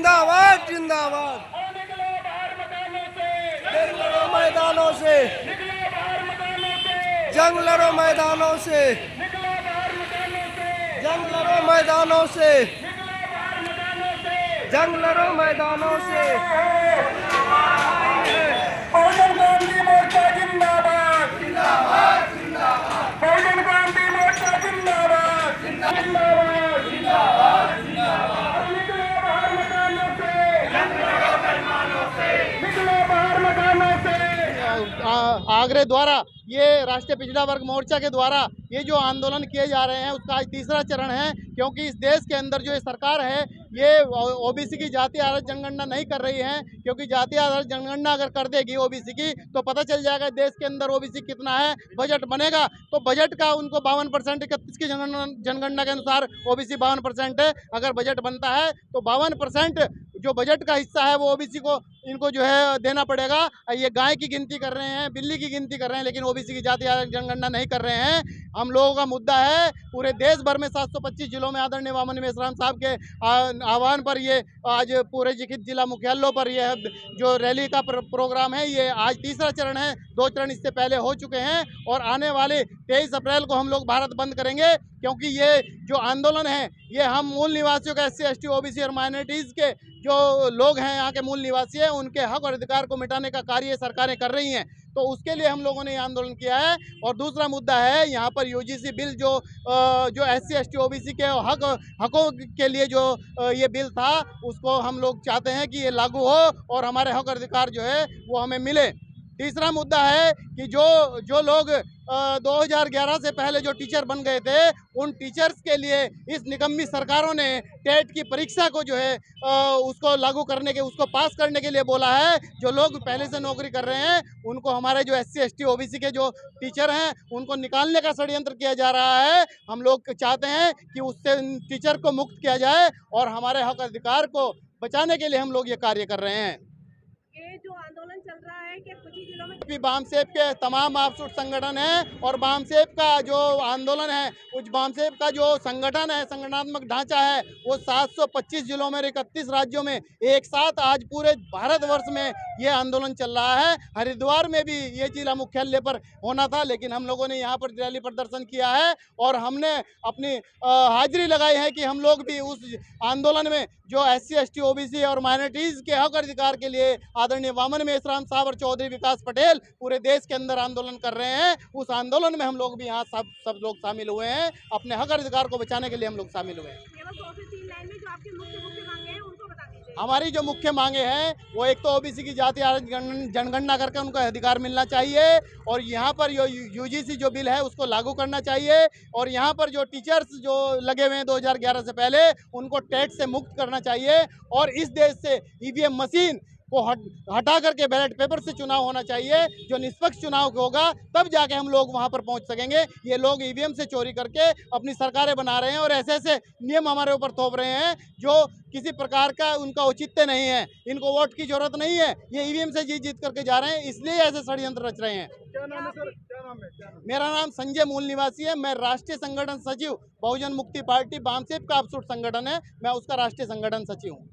जिंदाबाद जिंदाबाद। जंग लड़ो मैदानों से, जंग लड़ो मैदानों से, जंग लड़ो मैदानों से, जंग लड़ो मैदानों से। बहुजन क्रांति मोर्चा जिंदाबाद जिंदाबाद जिंदाबाद। बहुजन क्रांति मोर्चा जिंदाबाद जिंदाबाद जिंदाबाद जिंदाबाद। निकलो बाहर मकानों से, निकलो बाहर मकानों से। आगरे द्वारा ये राष्ट्रीय पिछड़ा वर्ग मोर्चा के द्वारा ये जो आंदोलन किए जा रहे हैं उसका आज तीसरा चरण है, क्योंकि इस देश के अंदर जो ये सरकार है ये ओबीसी की जातीय आधारित जनगणना नहीं कर रही है। क्योंकि जातीय आधारित जनगणना अगर कर देगी ओबीसी की तो पता चल जाएगा देश के अंदर ओबीसी कितना है, बजट बनेगा तो बजट का उनको 52% 31 की जनगणना के अनुसार ओबीसी 52% है। अगर बजट बनता है तो 52% जो बजट का हिस्सा है वो ओबीसी को इनको जो है देना पड़ेगा। ये गाय की गिनती कर रहे हैं, बिल्ली की गिनती कर रहे हैं, लेकिन ओबीसी की जातीय जनगणना नहीं कर रहे हैं। हम लोगों का मुद्दा है पूरे देश भर में 725 जिलों में आदरणीय वामन मेश्राम साहब के आह्वान पर ये आज पूरे जिला मुख्यालयों पर ये जो रैली का प्रोग्राम है ये आज तीसरा चरण है। 2 चरण इससे पहले हो चुके हैं और आने वाले 23 अप्रैल को हम लोग भारत बंद करेंगे, क्योंकि ये जो आंदोलन है ये हम मूल निवासियों का SC ST OBC और माइनॉरिटीज़ के जो लोग हैं यहाँ के मूल निवासी हैं उनके हक और अधिकार को मिटाने का कार्य सरकारें कर रही हैं, तो उसके लिए हम लोगों ने ये आंदोलन किया है। और दूसरा मुद्दा है यहाँ पर UGC बिल जो SC ST OBC के हकों के लिए जो ये बिल था उसको हम लोग चाहते हैं कि ये लागू हो और हमारे हक और अधिकार जो है वो हमें मिले। तीसरा मुद्दा है कि जो लोग 2011 से पहले जो टीचर बन गए थे उन टीचर्स के लिए इस निकम्मी सरकारों ने टेट की परीक्षा को जो है उसको लागू करने के उसको पास करने के लिए बोला है। जो लोग पहले से नौकरी कर रहे हैं उनको हमारे जो SC ST OBC के जो टीचर हैं उनको निकालने का षड्यंत्र किया जा रहा है। हम लोग चाहते हैं कि उससे टीचर को मुक्त किया जाए और हमारे हक अधिकार को बचाने के लिए हम लोग ये कार्य कर रहे हैं। ये जो आंदोलन चल रहा है कि कुछ ही जिलों में बामसेब के तमाम आफसुट संगठन हैं और बामसेब का जो आंदोलन है उस बामसेब का जो संगठन है संगठनात्मक ढांचा है वो 725 जिलों में 31 राज्यों में एक साथ आज पूरे भारतवर्ष में ये आंदोलन चल रहा है। हरिद्वार में भी ये जिला मुख्यालय पर होना था, लेकिन हम लोगों ने यहाँ पर रैली प्रदर्शन किया है और हमने अपनी हाजिरी लगाई है कि हम लोग भी उस आंदोलन में जो SC ST OBC और माइनॉरिटीज़ के हक अधिकार के लिए आदरणीय वामन मेश्राम साहब और चौधरी विकास पटेल पूरे देश के अंदर आंदोलन कर रहे हैं, उस आंदोलन में हम लोग भी यहाँ सब लोग शामिल हुए हैं। अपने हक अधिकार को बचाने के लिए हम लोग शामिल हुए हैं। केवल 2 से 3 लाइन में जो आपकी मुख्य मांगे हैं उनको बता दीजिए। हमारी जो मुख्य मांगे हैं वो एक तो OBC की जातीय जनगणना करके उनको अधिकार मिलना चाहिए और यहाँ पर जो UGC जो बिल है उसको लागू करना चाहिए और यहाँ पर जो टीचर्स जो लगे हुए हैं 2011 से पहले उनको टेट से मुक्त करना चाहिए और इस देश से EVM मशीन को हटा करके बैलेट पेपर से चुनाव होना चाहिए। जो निष्पक्ष चुनाव होगा तब जाके हम लोग वहां पर पहुंच सकेंगे। ये लोग EVM से चोरी करके अपनी सरकारें बना रहे हैं और ऐसे ऐसे नियम हमारे ऊपर थोप रहे हैं जो किसी प्रकार का उनका औचित्य नहीं है। इनको वोट की जरूरत नहीं है, ये EVM से जीत करके जा रहे हैं, इसलिए ऐसे षड्यंत्र रच रहे हैं। क्या नाम है सर? क्या नाम है? मेरा नाम संजय मूल निवासी है। मैं राष्ट्रीय संगठन सचिव बहुजन मुक्ति पार्टी बामसेब का अपसुट संगठन है, मैं उसका राष्ट्रीय संगठन सचिव हूँ।